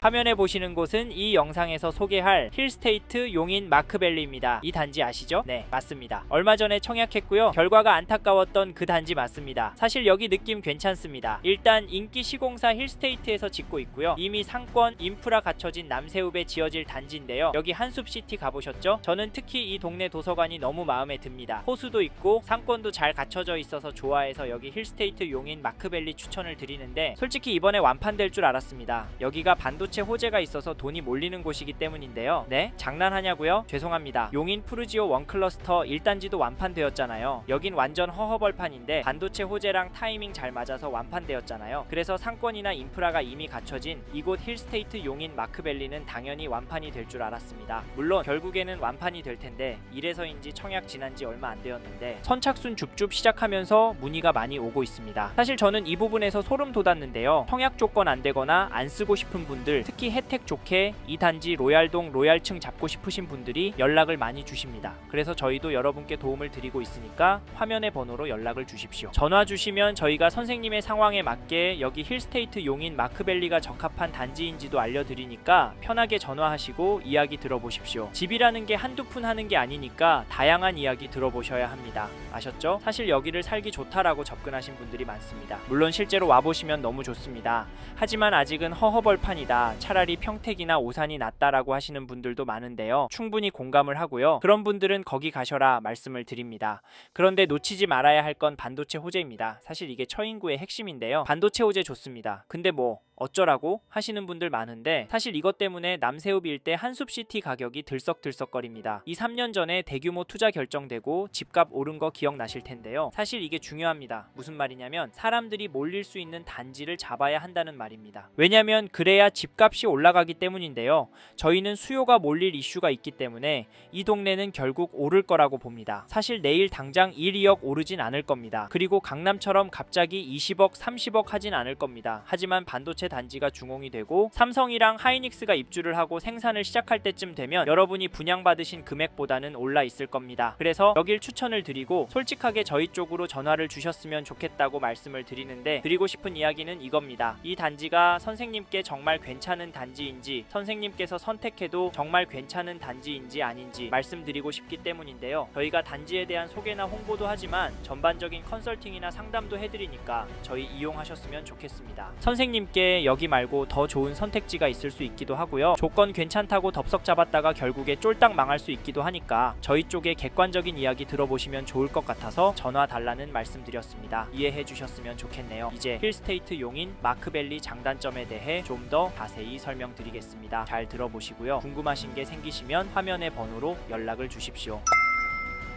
화면에 보시는 곳은 이 영상에서 소개할 힐스테이트 용인 마크밸리입니다. 이 단지 아시죠? 네, 맞습니다. 얼마 전에 청약했고요. 결과가 안타까웠던 그 단지 맞습니다. 사실 여기 느낌 괜찮습니다. 일단 인기 시공사 힐스테이트에서 짓고 있고요. 이미 상권, 인프라 갖춰진 남세읍에 지어질 단지인데요. 여기 한숲시티 가보셨죠? 저는 특히 이 동네 도서관이 너무 마음에 듭니다. 호수도 있고 상권도 잘 갖춰져 있어서 좋아해서 여기 힐스테이트 용인 마크밸리 추천을 드리는데, 솔직히 이번에 완판될 줄 알았습니다. 여기가 반도체 호재가 있어서 돈이 몰리는 곳이기 때문인데요. 네? 장난하냐고요? 죄송합니다. 용인 푸르지오 원클러스터 1단지도 완판되었잖아요. 여긴 완전 허허벌판인데 반도체 호재랑 타이밍 잘 맞아서 완판되었잖아요. 그래서 상권이나 인프라가 이미 갖춰진 이곳 힐스테이트 용인 마크밸리는 당연히 완판이 될 줄 알았습니다. 물론 결국에는 완판이 될 텐데 이래서인지 청약 지난 지 얼마 안 되었는데 선착순 줍줍 시작하면서 문의가 많이 오고 있습니다. 사실 저는 이 부분에서 소름 돋았는데요. 청약 조건 안 되거나 안 쓰고 싶은 분들, 특히 혜택 좋게 이 단지 로얄동 로얄층 잡고 싶으신 분들이 연락을 많이 주십니다. 그래서 저희도 여러분께 도움을 드리고 있으니까 화면의 번호로 연락을 주십시오. 전화 주시면 저희가 선생님의 상황에 맞게 여기 힐스테이트 용인 마크밸리가 적합한 단지인지도 알려드리니까 편하게 전화하시고 이야기 들어보십시오. 집이라는 게 한두 푼 하는 게 아니니까 다양한 이야기 들어보셔야 합니다. 아셨죠? 사실 여기를 살기 좋다라고 접근하신 분들이 많습니다. 물론 실제로 와보시면 너무 좋습니다. 하지만 아직은 허허벌판이다, 차라리 평택이나 오산이 낫다라고 하시는 분들도 많은데요. 충분히 공감을 하고요. 그런 분들은 거기 가셔라 말씀을 드립니다. 그런데 놓치지 말아야 할 건 반도체 호재입니다. 사실 이게 처인구의 핵심인데요. 반도체 호재 좋습니다. 근데 뭐 어쩌라고 하시는 분들 많은데, 사실 이것 때문에 남세읍 일대 한숲시티 가격이 들썩들썩거립니다. 이 3년 전에 대규모 투자 결정되고 집값 오른 거 기억나실 텐데요. 사실 이게 중요합니다. 무슨 말이냐면 사람들이 몰릴 수 있는 단지를 잡아야 한다는 말입니다. 왜냐면 그래야 집값이 올라가기 때문인데요. 저희는 수요가 몰릴 이슈가 있기 때문에 이 동네는 결국 오를 거라고 봅니다. 사실 내일 당장 1, 2억 오르진 않을 겁니다. 그리고 강남처럼 갑자기 20억, 30억 하진 않을 겁니다. 하지만 반도체 단지가 중흥이 되고 삼성이랑 하이닉스가 입주를 하고 생산을 시작할 때쯤 되면 여러분이 분양받으신 금액보다는 올라 있을 겁니다. 그래서 여길 추천을 드리고 솔직하게 저희 쪽으로 전화를 주셨으면 좋겠다고 말씀을 드리는데, 드리고 싶은 이야기는 이겁니다. 이 단지가 선생님께 정말 괜찮은 단지인지, 선생님께서 선택해도 정말 괜찮은 단지인지 아닌지 말씀드리고 싶기 때문인데요. 저희가 단지에 대한 소개나 홍보도 하지만 전반적인 컨설팅이나 상담도 해드리니까 저희 이용하셨으면 좋겠습니다. 선생님께 여기 말고 더 좋은 선택지가 있을 수 있기도 하고요. 조건 괜찮다고 덥석 잡았다가 결국에 쫄딱 망할 수 있기도 하니까 저희 쪽에 객관적인 이야기 들어보시면 좋을 것 같아서 전화 달라는 말씀드렸습니다. 이해해 주셨으면 좋겠네요. 이제 힐스테이트 용인 마크밸리 장단점에 대해 좀 더 자세히 설명드리겠습니다. 잘 들어보시고요. 궁금하신 게 생기시면 화면의 번호로 연락을 주십시오.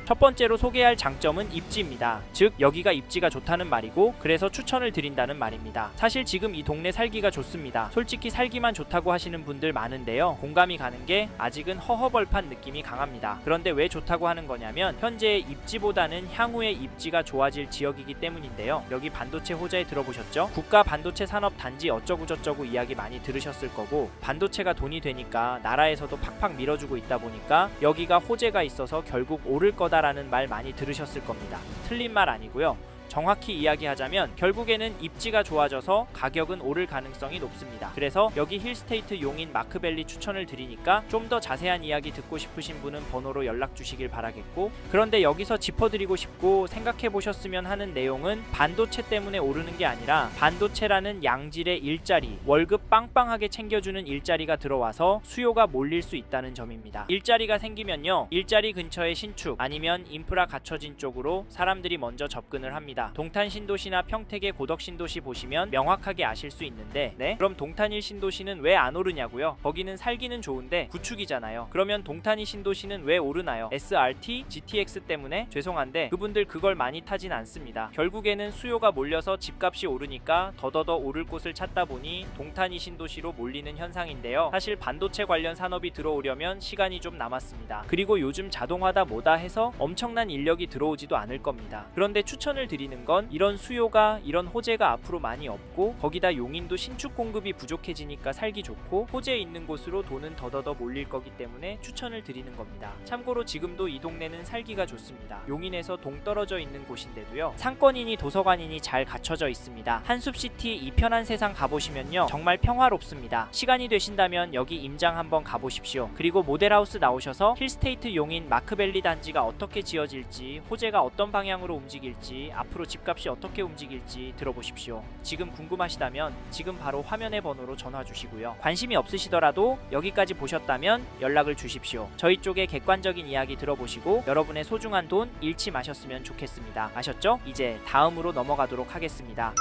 첫 번째로 소개할 장점은 입지입니다. 즉 여기가 입지가 좋다는 말이고, 그래서 추천을 드린다는 말입니다. 사실 지금 이 동네 살기가 좋습니다. 솔직히 살기만 좋다고 하시는 분들 많은데요. 공감이 가는 게 아직은 허허벌판 느낌이 강합니다. 그런데 왜 좋다고 하는 거냐면 현재의 입지보다는 향후의 입지가 좋아질 지역이기 때문인데요. 여기 반도체 호재에 들어보셨죠? 국가 반도체 산업 단지 어쩌고저쩌고 이야기 많이 들으셨을 거고, 반도체가 돈이 되니까 나라에서도 팍팍 밀어주고 있다 보니까 여기가 호재가 있어서 결국 오를 거다 라는 말 많이 들으셨을 겁니다. 틀린 말 아니고요. 정확히 이야기하자면 결국에는 입지가 좋아져서 가격은 오를 가능성이 높습니다. 그래서 여기 힐스테이트 용인 마크밸리 추천을 드리니까 좀 더 자세한 이야기 듣고 싶으신 분은 번호로 연락 주시길 바라겠고, 그런데 여기서 짚어드리고 싶고 생각해 보셨으면 하는 내용은 반도체 때문에 오르는 게 아니라 반도체라는 양질의 일자리, 월급 빵빵하게 챙겨주는 일자리가 들어와서 수요가 몰릴 수 있다는 점입니다. 일자리가 생기면요, 일자리 근처의 신축 아니면 인프라 갖춰진 쪽으로 사람들이 먼저 접근을 합니다. 동탄 신도시나 평택의 고덕 신도시 보시면 명확하게 아실 수 있는데, 네? 그럼 동탄일 신도시는 왜 안 오르냐고요? 거기는 살기는 좋은데 구축이잖아요. 그러면 동탄이 신도시는 왜 오르나요? SRT, GTX 때문에? 죄송한데 그분들 그걸 많이 타진 않습니다. 결국에는 수요가 몰려서 집값이 오르니까 더더더 오를 곳을 찾다 보니 동탄이 신도시로 몰리는 현상인데요. 사실 반도체 관련 산업이 들어오려면 시간이 좀 남았습니다. 그리고 요즘 자동화다 뭐다 해서 엄청난 인력이 들어오지도 않을 겁니다. 그런데 추천을 드리는 드리는 건 이런 수요가 이런 호재가 앞으로 많이 없고 거기다 용인도 신축 공급이 부족해지니까 살기 좋고 호재 있는 곳으로 돈은 더더더 몰릴 거기 때문에 추천을 드리는 겁니다. 참고로 지금도 이 동네는 살기가 좋습니다. 용인에서 동떨어져 있는 곳인데도요, 상권이니 도서관이니 잘 갖춰져 있습니다. 한숲시티 이편한 세상 가보시면요 정말 평화롭습니다. 시간이 되신다면 여기 임장 한번 가보십시오. 그리고 모델하우스 나오셔서 힐스테이트 용인 마크밸리 단지가 어떻게 지어질지, 호재가 어떤 방향으로 움직일지, 앞으로 집값이 어떻게 움직일지 들어보십시오. 지금 궁금하시다면 지금 바로 화면의 번호로 전화 주시고요. 관심이 없으시더라도 여기까지 보셨다면 연락을 주십시오. 저희 쪽에 객관적인 이야기 들어보시고 여러분의 소중한 돈 잃지 마셨으면 좋겠습니다. 아셨죠? 이제 다음으로 넘어가도록 하겠습니다.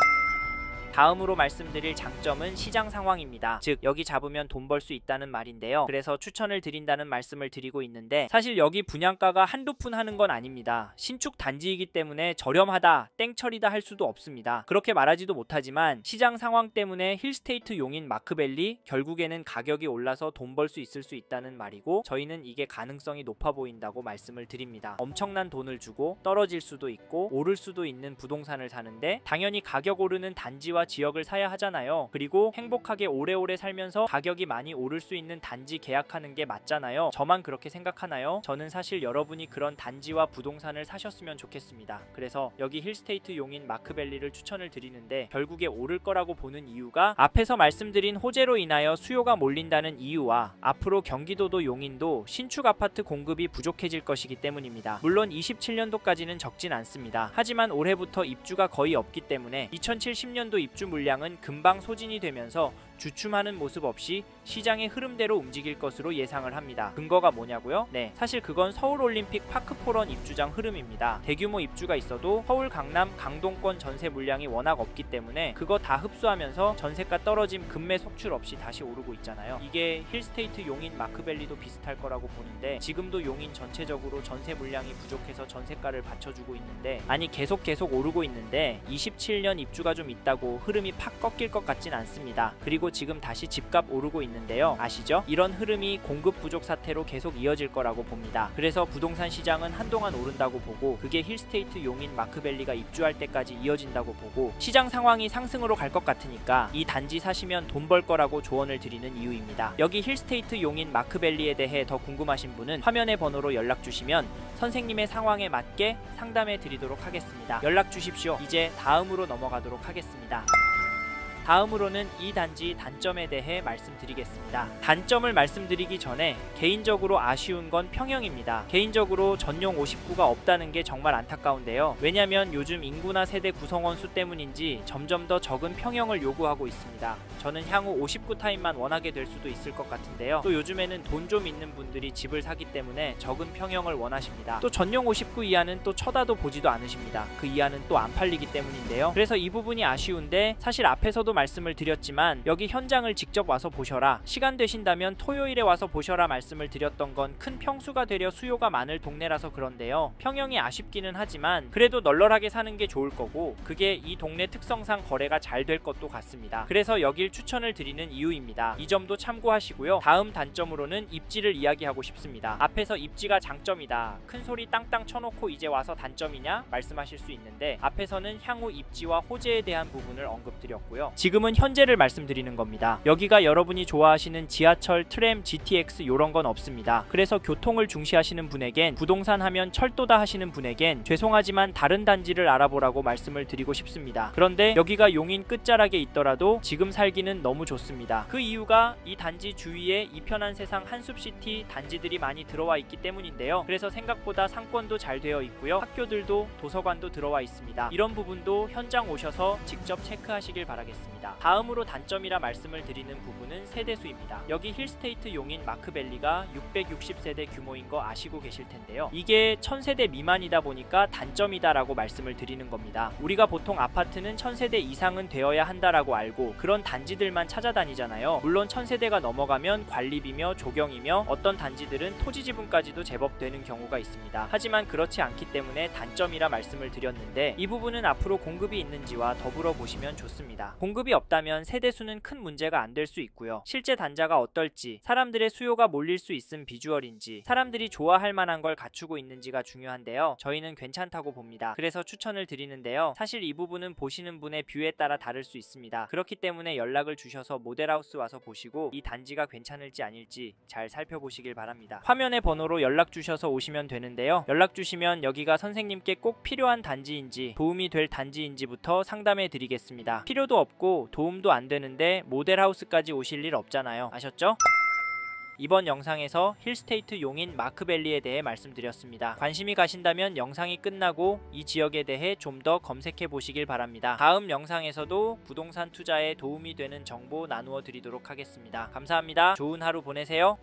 다음으로 말씀드릴 장점은 시장 상황입니다. 즉 여기 잡으면 돈 벌 수 있다는 말인데요. 그래서 추천을 드린다는 말씀을 드리고 있는데 사실 여기 분양가가 한두 푼 하는 건 아닙니다. 신축 단지이기 때문에 저렴하다, 땡처리다 할 수도 없습니다. 그렇게 말하지도 못하지만 시장 상황 때문에 힐스테이트 용인 마크밸리 결국에는 가격이 올라서 돈 벌 수 있을 수 있다는 말이고 저희는 이게 가능성이 높아 보인다고 말씀을 드립니다. 엄청난 돈을 주고 떨어질 수도 있고 오를 수도 있는 부동산을 사는데 당연히 가격 오르는 단지와 지역을 사야 하잖아요. 그리고 행복하게 오래오래 살면서 가격이 많이 오를 수 있는 단지 계약하는 게 맞잖아요. 저만 그렇게 생각하나요? 저는 사실 여러분이 그런 단지와 부동산을 사셨으면 좋겠습니다. 그래서 여기 힐스테이트 용인 마크밸리를 추천을 드리는데 결국에 오를 거라고 보는 이유가 앞에서 말씀드린 호재로 인하여 수요가 몰린다는 이유와 앞으로 경기도도 용인도 신축 아파트 공급이 부족해질 것이기 때문입니다. 물론 27년도까지는 적진 않습니다. 하지만 올해부터 입주가 거의 없기 때문에 2070년도 입주 물량은 금방 소진이 되면서 주춤하는 모습 없이 시장의 흐름대로 움직일 것으로 예상을 합니다. 근거가 뭐냐고요? 네, 사실 그건 서울올림픽 파크포런 입주장 흐름입니다. 대규모 입주가 있어도 서울, 강남, 강동권 전세 물량이 워낙 없기 때문에 그거 다 흡수하면서 전세가 떨어짐 급매 속출 없이 다시 오르고 있잖아요. 이게 힐스테이트 용인 마크밸리도 비슷할 거라고 보는데 지금도 용인 전체적으로 전세 물량이 부족해서 전세가를 받쳐주고 있는데 아니 계속 오르고 있는데 27년 입주가 좀 있다고 흐름이 팍 꺾일 것 같진 않습니다. 그리고 지금 다시 집값 오르고 있는데요. 아시죠? 이런 흐름이 공급 부족 사태로 계속 이어질 거라고 봅니다. 그래서 부동산 시장은 한동안 오른다고 보고 그게 힐스테이트 용인 마크밸리가 입주할 때까지 이어진다고 보고 시장 상황이 상승으로 갈 것 같으니까 이 단지 사시면 돈 벌 거라고 조언을 드리는 이유입니다. 여기 힐스테이트 용인 마크밸리에 대해 더 궁금하신 분은 화면의 번호로 연락 주시면 선생님의 상황에 맞게 상담해 드리도록 하겠습니다. 연락 주십시오. 이제 다음으로 넘어가도록 하겠습니다. 다음으로는 이 단지 단점에 대해 말씀드리겠습니다. 단점을 말씀드리기 전에 개인적으로 아쉬운 건 평형입니다. 개인적으로 전용 59가 없다는 게 정말 안타까운데요. 왜냐면 요즘 인구나 세대 구성원 수 때문인지 점점 더 적은 평형을 요구하고 있습니다. 저는 향후 59 타입만 원하게 될 수도 있을 것 같은데요. 또 요즘에는 돈 좀 있는 분들이 집을 사기 때문에 적은 평형을 원하십니다. 또 전용 59 이하는 또 쳐다도 보지도 않으십니다. 그 이하는 또 안 팔리기 때문인데요. 그래서 이 부분이 아쉬운데 사실 앞에서도 말씀을 드렸지만 여기 현장을 직접 와서 보셔라, 시간 되신다면 토요일에 와서 보셔라 말씀을 드렸던 건 큰 평수가 되려 수요가 많을 동네라서 그런데요. 평형이 아쉽기는 하지만 그래도 널널하게 사는 게 좋을 거고 그게 이 동네 특성상 거래가 잘 될 것도 같습니다. 그래서 여길 추천을 드리는 이유입니다. 이 점도 참고하시고요. 다음 단점으로는 입지를 이야기하고 싶습니다. 앞에서 입지가 장점이다, 큰 소리 땅땅 쳐놓고 이제 와서 단점이냐 말씀하실 수 있는데 앞에서는 향후 입지와 호재에 대한 부분을 언급드렸고요. 지금은 현재를 말씀드리는 겁니다. 여기가 여러분이 좋아하시는 지하철, 트램, GTX 요런 건 없습니다. 그래서 교통을 중시하시는 분에겐, 부동산 하면 철도다 하시는 분에겐 죄송하지만 다른 단지를 알아보라고 말씀을 드리고 싶습니다. 그런데 여기가 용인 끝자락에 있더라도 지금 살기는 너무 좋습니다. 그 이유가 이 단지 주위에 이편한 세상 한숲시티 단지들이 많이 들어와 있기 때문인데요. 그래서 생각보다 상권도 잘 되어 있고요. 학교들도 도서관도 들어와 있습니다. 이런 부분도 현장 오셔서 직접 체크하시길 바라겠습니다. 다음으로 단점이라 말씀을 드리는 부분은 세대수입니다. 여기 힐스테이트 용인 마크밸리가 660세대 규모인 거 아시고 계실 텐데요. 이게 1000세대 미만이다 보니까 단점이다 라고 말씀을 드리는 겁니다. 우리가 보통 아파트는 1000세대 이상은 되어야 한다라고 알고 그런 단지들만 찾아다니잖아요. 물론 1000세대가 넘어가면 관리비며 조경이며 어떤 단지들은 토지 지분까지도 제법 되는 경우가 있습니다. 하지만 그렇지 않기 때문에 단점이라 말씀을 드렸는데 이 부분은 앞으로 공급이 있는지와 더불어 보시면 좋습니다. 공급이 공급이 없다면 세대수는 큰 문제가 안 될 수 있고요. 실제 단자가 어떨지, 사람들의 수요가 몰릴 수 있음 비주얼인지, 사람들이 좋아할 만한 걸 갖추고 있는지가 중요한데요. 저희는 괜찮다고 봅니다. 그래서 추천을 드리는데요. 사실 이 부분은 보시는 분의 뷰에 따라 다를 수 있습니다. 그렇기 때문에 연락을 주셔서 모델하우스 와서 보시고 이 단지가 괜찮을지 아닐지 잘 살펴보시길 바랍니다. 화면의 번호로 연락 주셔서 오시면 되는데요. 연락 주시면 여기가 선생님께 꼭 필요한 단지인지 도움이 될 단지인지부터 상담해 드리겠습니다. 필요도 없고 도움도 안 되는데 모델하우스까지 오실 일 없잖아요. 아셨죠? 이번 영상에서 힐스테이트 용인 마크밸리에 대해 말씀드렸습니다. 관심이 가신다면 영상이 끝나고 이 지역에 대해 좀 더 검색해 보시길 바랍니다. 다음 영상에서도 부동산 투자에 도움이 되는 정보 나누어 드리도록 하겠습니다. 감사합니다. 좋은 하루 보내세요.